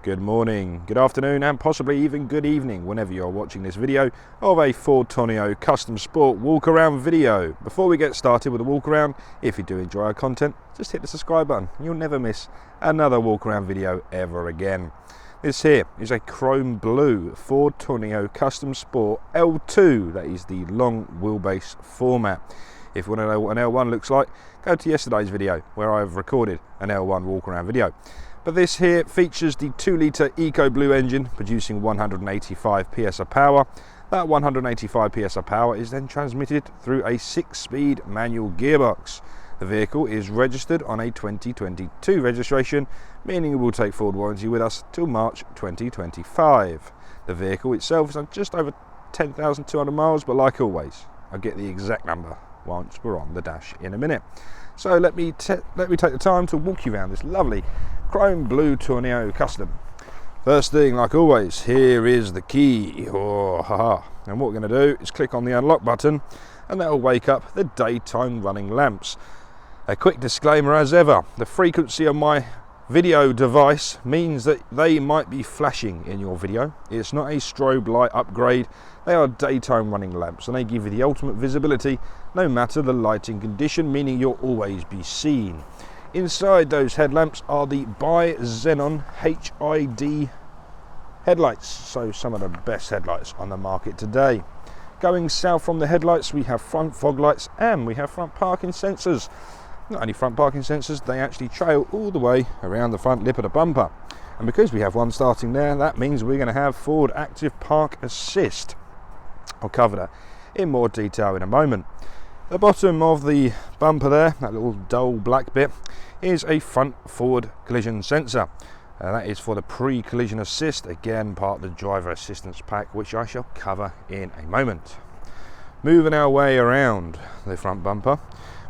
Good morning, good afternoon and possibly even good evening whenever you're watching this video of a Ford Tourneo custom sport walk around video. Before we get started with the walk around, if you do enjoy our content, just hit the subscribe button. You'll never miss another walk around video ever again. This here is a chrome blue Ford Tourneo custom sport L2, that is the long wheelbase format. If you want to know what an L1 looks like, go to yesterday's video where I've recorded an L1 walk around video. But this here features the 2-litre EcoBlue engine producing 185 PS of power. That 185 PS of power is then transmitted through a 6-speed manual gearbox. The vehicle is registered on a 2022 registration, meaning it will take Ford warranty with us till March 2025. The vehicle itself is on just over 10,200 miles, but like always, I'll get the exact number once we're on the dash in a minute. So let me take the time to walk you around this lovely chrome blue Tourneo custom. First thing, like always, here is the key. Oh, haha. And what we're going to do is click on the unlock button, and that will wake up the daytime running lamps. A quick disclaimer as ever, the frequency of my video device means that they might be flashing in your video. It's not a strobe light upgrade, they are daytime running lamps and they give you the ultimate visibility no matter the lighting condition, meaning you'll always be seen. Inside those headlamps are the Bi-Xenon HID headlights, so some of the best headlights on the market today. Going south from the headlights, we have front fog lights and we have front parking sensors. Not only front parking sensors, they actually trail all the way around the front lip of the bumper. And because we have one starting there, that means we're going to have Ford Active Park Assist. I'll cover that in more detail in a moment. The bottom of the bumper there, that little dull black bit, is a front forward collision sensor. That is for the pre-collision assist, again part of the driver assistance pack, which I shall cover in a moment. Moving our way around the front bumper,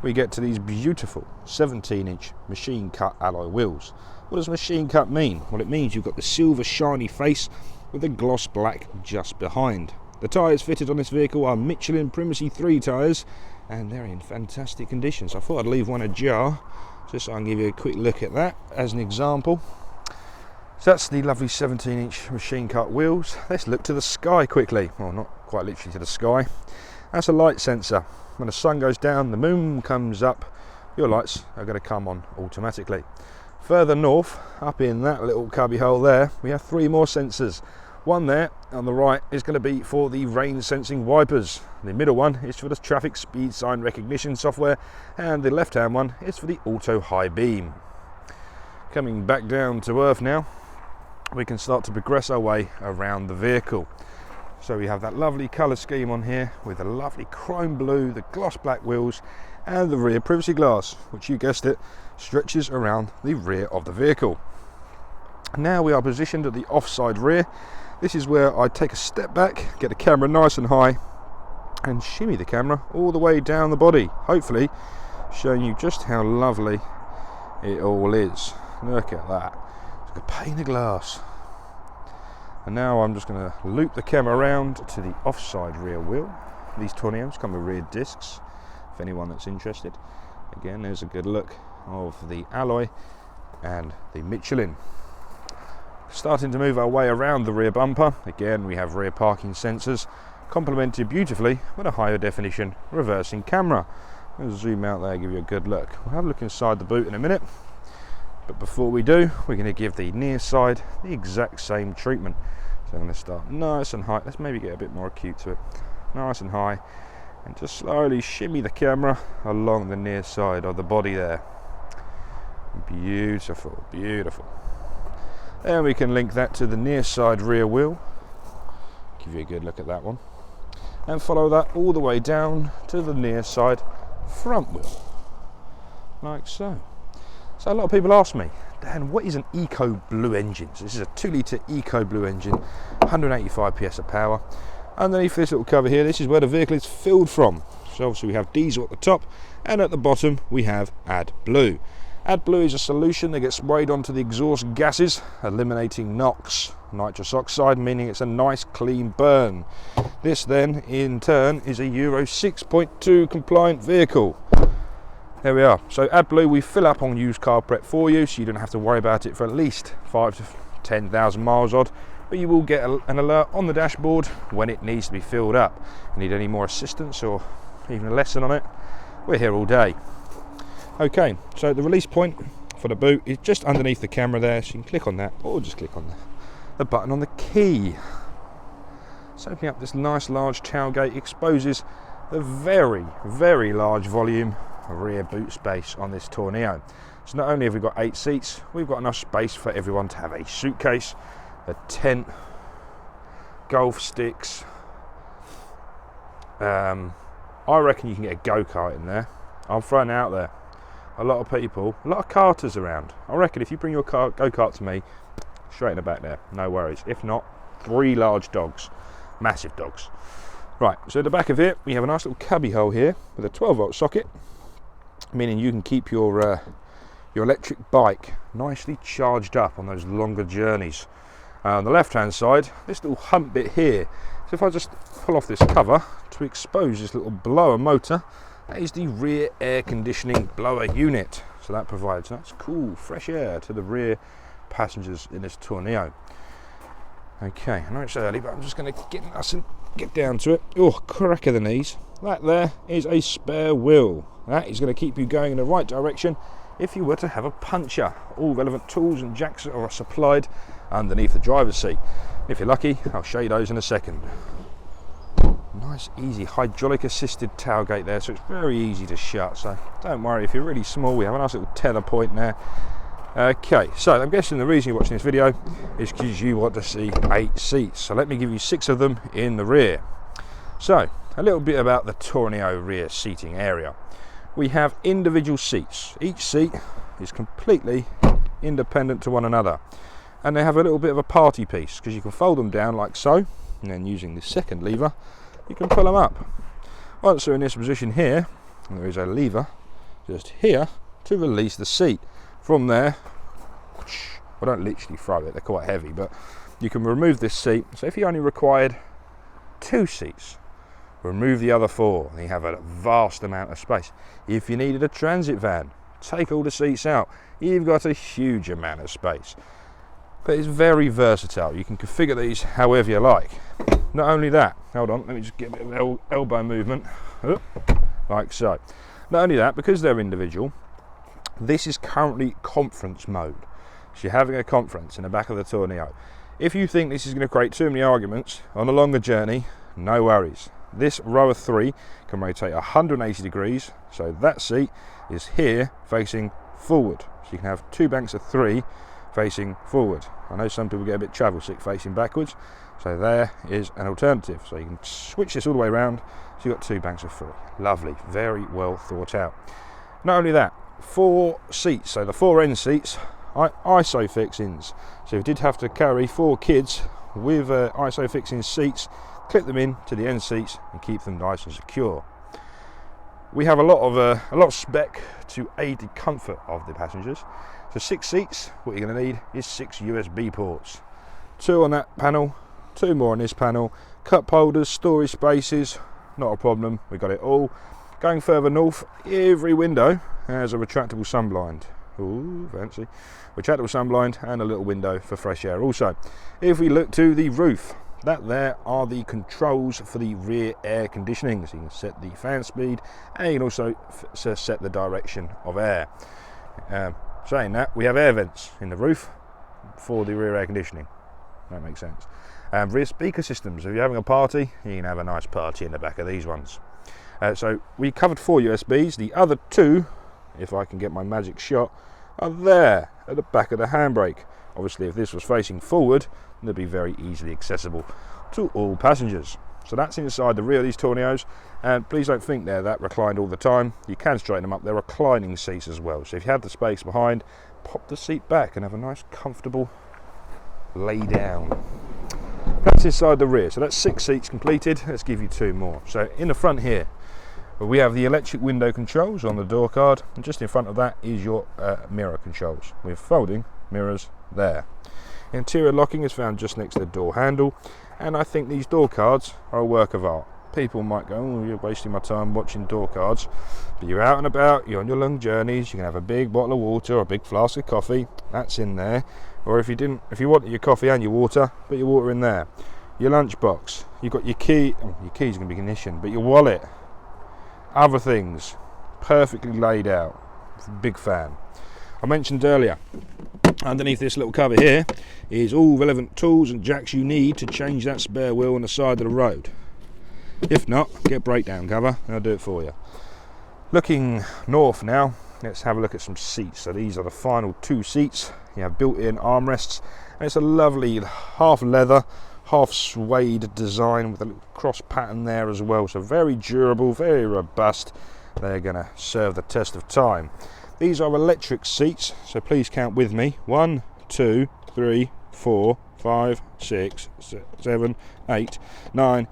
we get to these beautiful 17-inch machine cut alloy wheels. What does machine cut mean? Well, it means you've got the silver shiny face with the gloss black just behind. The tyres fitted on this vehicle are Michelin Primacy 3 tyres, and they're in fantastic condition. So I thought I'd leave one ajar just so I can give you a quick look at that as an example. So that's the lovely 17-inch machine cut wheels. Let's look to the sky quickly. Well, not quite literally to the sky. That's a light sensor. When the sun goes down, the moon comes up, your lights are going to come on automatically. Further north, up in that little cubby hole there, we have 3 more sensors. One there on the right is going to be for the rain sensing wipers. The middle one is for the traffic speed sign recognition software, and the left hand one is for the auto high beam. Coming back down to earth now, we can start to progress our way around the vehicle. So we have that lovely colour scheme on here with the lovely chrome blue, the gloss black wheels and the rear privacy glass, which you guessed it, stretches around the rear of the vehicle. Now we are positioned at the offside rear. This is where I take a step back, get the camera nice and high and shimmy the camera all the way down the body, hopefully showing you just how lovely it all is. Look at that, it's like a pane of glass. And now I'm just going to loop the camera around to the offside rear wheel. These Tourneos come with rear discs, if anyone that's interested. Again, there's a good look of the alloy and the Michelin. Starting to move our way around the rear bumper. Again, we have rear parking sensors, complemented beautifully with a higher definition reversing camera. I'll zoom out there, give you a good look. We'll have a look inside the boot in a minute. But before we do, we're going to give the near side the exact same treatment. So I'm going to start nice and high. Let's maybe get a bit more acute to it. Nice and high, and just slowly shimmy the camera along the near side of the body there. Beautiful, beautiful. Then we can link that to the near side rear wheel. Give you a good look at that one. And follow that all the way down to the near side front wheel. Like so. So a lot of people ask me, Dan, what is an EcoBlue engine? So this is a 2-litre EcoBlue engine, 185 PS of power. Underneath this little cover here, this is where the vehicle is filled from. So obviously we have diesel at the top, and at the bottom we have AdBlue. AdBlue is a solution that gets sprayed onto the exhaust gases, eliminating NOx, nitrous oxide, meaning it's a nice clean burn. This then, in turn, is a Euro 6.2 compliant vehicle. There we are. So AdBlue we fill up on used car prep for you, so you don't have to worry about it for at least 5 10,000 miles odd, but you will get an alert on the dashboard when it needs to be filled up. If you need any more assistance or even a lesson on it, we're here all day. Okay, so the release point for the boot is just underneath the camera there, so you can click on that or just click on the button on the key. So opening up this nice large tailgate exposes the very, very large volume of rear boot space on this Tourneo. So not only have we got 8 seats, we've got enough space for everyone to have a suitcase, a tent, golf sticks. I reckon you can get a go-kart in there. I'm throwing it out there. A lot of karters around. I reckon if you bring your go-kart to me, straight in the back there, no worries. If not, 3 large dogs, massive dogs. Right, so at the back of it, we have a nice little cubby hole here with a 12-volt socket, meaning you can keep your electric bike nicely charged up on those longer journeys. On the left-hand side, this little hump bit here. So if I just pull off this cover to expose this little blower motor, that is the rear air conditioning blower unit. So that provides nice, cool, fresh air to the rear passengers in this Tourneo. Okay, I know it's early, but I'm just going to get down to it. Oh, crack of the knees. That there is a spare wheel. That is going to keep you going in the right direction if you were to have a puncture. All relevant tools and jacks are supplied underneath the driver's seat. If you're lucky, I'll show you those in a second. Nice, easy, hydraulic assisted tailgate there, so it's very easy to shut. So don't worry, if you're really small, we have a nice little tether point there. Okay, so I'm guessing the reason you're watching this video is because you want to see 8 seats. So let me give you 6 of them in the rear. So a little bit about the Tourneo rear seating area. We have individual seats. Each seat is completely independent to one another, and they have a little bit of a party piece because you can fold them down like so, and then using the second lever you can pull them up. Once they're in this position here, there is a lever just here to release the seat. From there, I don't literally throw it, they're quite heavy, but you can remove this seat. So if you only required 2 seats, remove the other 4 and you have a vast amount of space. If you needed a transit van, take all the seats out, you've got a huge amount of space. But it's very versatile. You can configure these however you like. Not only that, hold on, let me just get a bit of elbow movement, like so. Not only that, because they're individual, this is currently conference mode. So you're having a conference in the back of the Tourneo. If you think this is going to create too many arguments on a longer journey, no worries. This row of 3 can rotate 180 degrees, so that seat is here facing forward. So you can have 2 banks of 3 facing forward. I know some people get a bit travel sick facing backwards, so there is an alternative. So you can switch this all the way around, so you've got 2 banks of 3. Lovely, very well thought out. Not only that, 4 seats, so the 4 end seats are ISOFIX-ins. So if you did have to carry 4 kids with ISOFIX-in seats, clip them in to the end seats and keep them nice and secure. We have a lot of spec to aid the comfort of the passengers. So 6 seats, what you're going to need is 6 USB ports. 2 on that panel, 2 more on this panel. Cup holders, storage spaces, not a problem, we got it all. Going further north, every window has a retractable sunblind. Ooh, fancy. Retractable sunblind and a little window for fresh air also. If we look to the roof, that there are the controls for the rear air conditioning. So you can set the fan speed and you can also set the direction of air. Saying that, we have air vents in the roof for the rear air conditioning. That makes sense. Rear speaker systems. If you're having a party, you can have a nice party in the back of these ones. So we covered 4 USBs. The other 2, if I can get my magic shot, are there at the back of the handbrake. Obviously, if this was facing forward, they'd be very easily accessible to all passengers. So that's inside the rear of these Tourneos, and please don't think they're that reclined all the time. You can straighten them up. They're reclining seats as well. So if you have the space behind, pop the seat back and have a nice comfortable lay down. That's inside the rear. So that's 6 seats completed. Let's give you 2 more. So in the front here, we have the electric window controls on the door card, and just in front of that is your mirror controls with folding mirrors there. Interior locking is found just next to the door handle, and I think these door cards are a work of art. People might go, oh, you're wasting my time watching door cards, but you're out and about, you're on your long journeys, you can have a big bottle of water or a big flask of coffee, that's in there, or if you want your coffee and your water, put your water in there. Your lunchbox, you've got your key, your key's going to be ignition, but your wallet, other things, perfectly laid out. Big fan. I mentioned earlier, underneath this little cover here is all relevant tools and jacks you need to change that spare wheel on the side of the road. If not, get a breakdown cover and I'll do it for you. Looking north now, let's have a look at some seats. So these are the final 2 seats. You have built-in armrests, and it's a lovely half leather, half suede design with a little cross pattern there as well. So very durable, very robust. They're going to serve the test of time. These are electric seats, so please count with me. 1, 2, 3, 4, 5, 6, 7, 8, 9,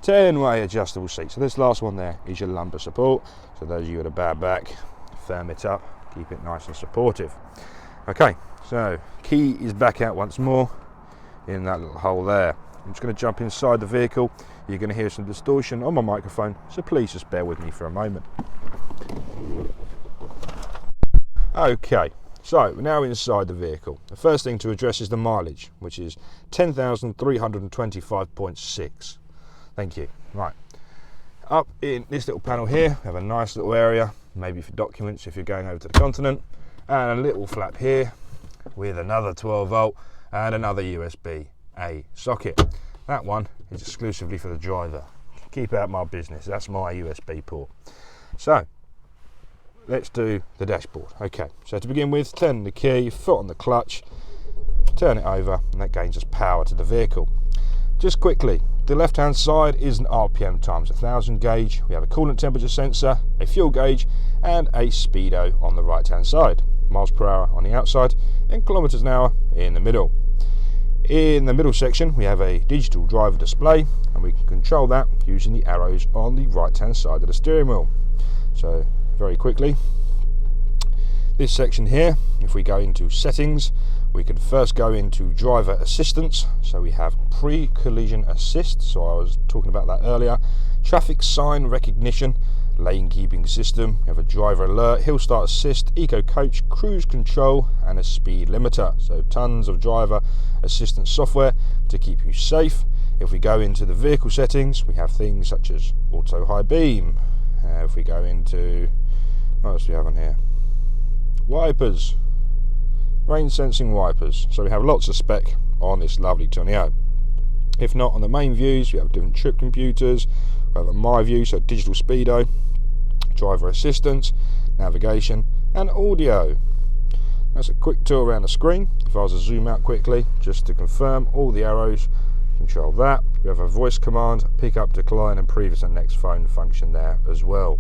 10 way adjustable seats. So this last one there is your lumbar support. So those of you with a bad back, firm it up, keep it nice and supportive. Okay, so key is back out once more in that little hole there. I'm just going to jump inside the vehicle. You're going to hear some distortion on my microphone, so please just bear with me for a moment. Okay, so we're now inside the vehicle. The first thing to address is the mileage, which is 10,325.6. Thank you. Right, up in this little panel here, we have a nice little area, maybe for documents if you're going over to the continent, and a little flap here with another 12 volt and another USB-A socket. That one is exclusively for the driver. Keep out my business, that's my USB port. So let's do the dashboard. Okay, so to begin with, turn the key, foot on the clutch, turn it over, and that gains us power to the vehicle. Just quickly, the left hand side is an RPM times 1000 gauge. We have a coolant temperature sensor, a fuel gauge, and a speedo on the right hand side. Miles per hour on the outside and kilometers an hour in the middle. In the middle section we have a digital driver display, and we can control that using the arrows on the right hand side of the steering wheel. So very quickly, this section here, if we go into settings, we can first go into driver assistance. So we have pre-collision assist, so I was talking about that earlier, traffic sign recognition, lane keeping system, we have a driver alert, hill start assist, eco coach, cruise control, and a speed limiter. So tons of driver assistance software to keep you safe. If we go into the vehicle settings, we have things such as auto high beam. If we go into, what else do we have on here? Wipers, rain sensing wipers. So we have lots of spec on this lovely Tourneo. If not, on the main views we have different trip computers. We have a my view, so digital speedo, driver assistance, navigation, and audio. That's a quick tour around the screen. If I was to zoom out quickly, just to confirm, all the arrows control that. We have a voice command, pick up, decline, and previous and next phone function there as well.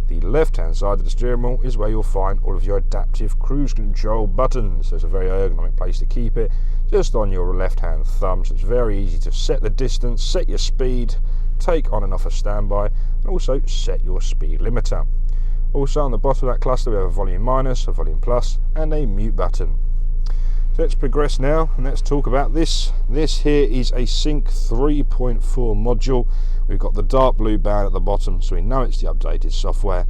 The left hand side of the steering wheel is where you'll find all of your adaptive cruise control buttons. So it's a very ergonomic place to keep it, just on your left hand thumb, so it's very easy to set the distance, set your speed, take on and off a standby, and also set your speed limiter. Also on the bottom of that cluster we have a volume minus, a volume plus, and a mute button. So let's progress now and let's talk about this. This here is a Sync 3.4 module. We've got the dark blue band at the bottom, so we know it's the updated software.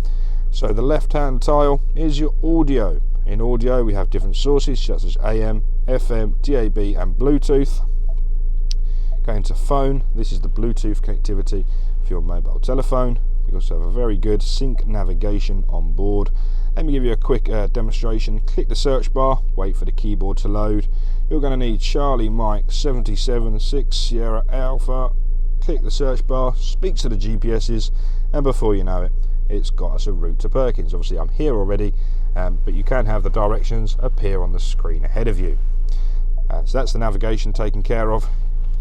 So the left hand tile is your audio. In audio we have different sources such as AM, FM, DAB and Bluetooth. Going to phone, this is the Bluetooth connectivity for your mobile telephone. We also have a very good sync navigation on board. Let me give you a quick demonstration. Click the search bar, wait for the keyboard to load. You're going to need Charlie Mike 776 Sierra Alpha. Click the search bar, speak to the GPSs, and before you know it, it's got us a route to Perkins. Obviously I'm here already, but you can have the directions appear on the screen ahead of you. So that's the navigation taken care of.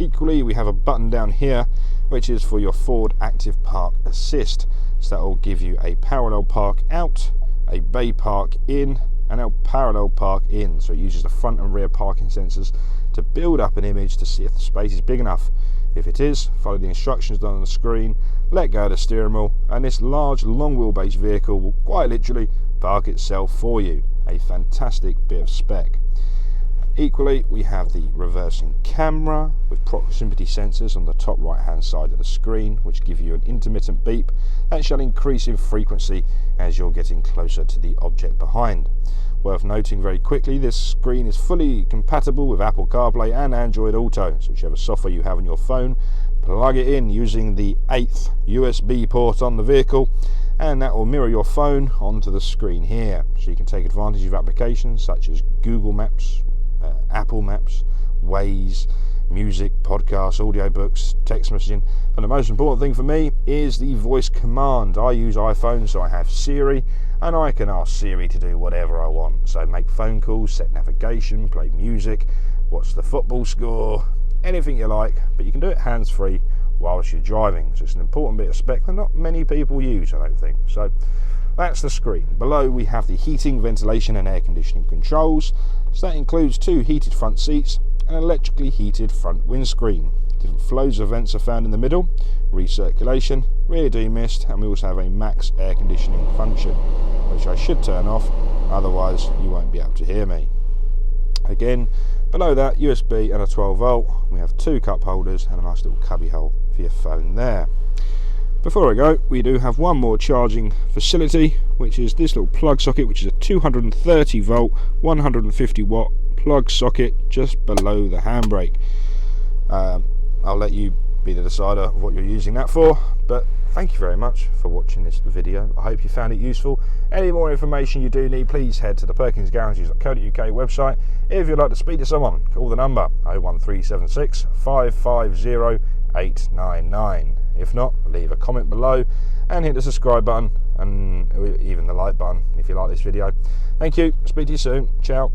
Equally, we have a button down here which is for your forward active park assist. So that will give you a parallel park out, a bay park in, and a parallel park in. So it uses the front and rear parking sensors to build up an image to see if the space is big enough. If it is, follow the instructions done on the screen, let go of the steering wheel, and this large long wheelbase vehicle will quite literally park itself for you. A fantastic bit of spec. Equally, we have the reversing camera with proximity sensors on the top right hand side of the screen, which give you an intermittent beep that shall increase in frequency as you're getting closer to the object behind. Worth noting very quickly, this screen is fully compatible with Apple CarPlay and Android Auto, so whichever software you have on your phone, plug it in using the 8th USB port on the vehicle, and that will mirror your phone onto the screen here, so you can take advantage of applications such as Google Maps, Apple Maps, Waze, music, podcasts, audiobooks, text messaging. And the most important thing for me is the voice command. I use iPhone, so I have Siri, and I can ask Siri to do whatever I want. So make phone calls, set navigation, play music, watch the football score, anything you like, but you can do it hands-free whilst you're driving. So it's an important bit of spec that not many people use, I don't think. So that's the screen. Below we have the heating, ventilation and air conditioning controls. So that includes 2 heated front seats, an electrically heated front windscreen. Different flows of vents are found in the middle, recirculation, rear demist, and we also have a max air conditioning function, which I should turn off, otherwise you won't be able to hear me. Again, below that, USB and a 12 volt. We have 2 cup holders and a nice little cubby hole for your phone there. Before I go, we do have one more charging facility, which is this little plug socket, which is a 230 volt, 150 watt plug socket just below the handbrake. I'll let you be the decider of what you're using that for, but thank you very much for watching this video. I hope you found it useful. Any more information you do need, please head to the perkinsgarages.co.uk website. If you'd like to speak to someone, call the number 01376 550 899. If not, leave a comment below and hit the subscribe button and even the like button if you like this video. Thank you, speak to you soon, ciao.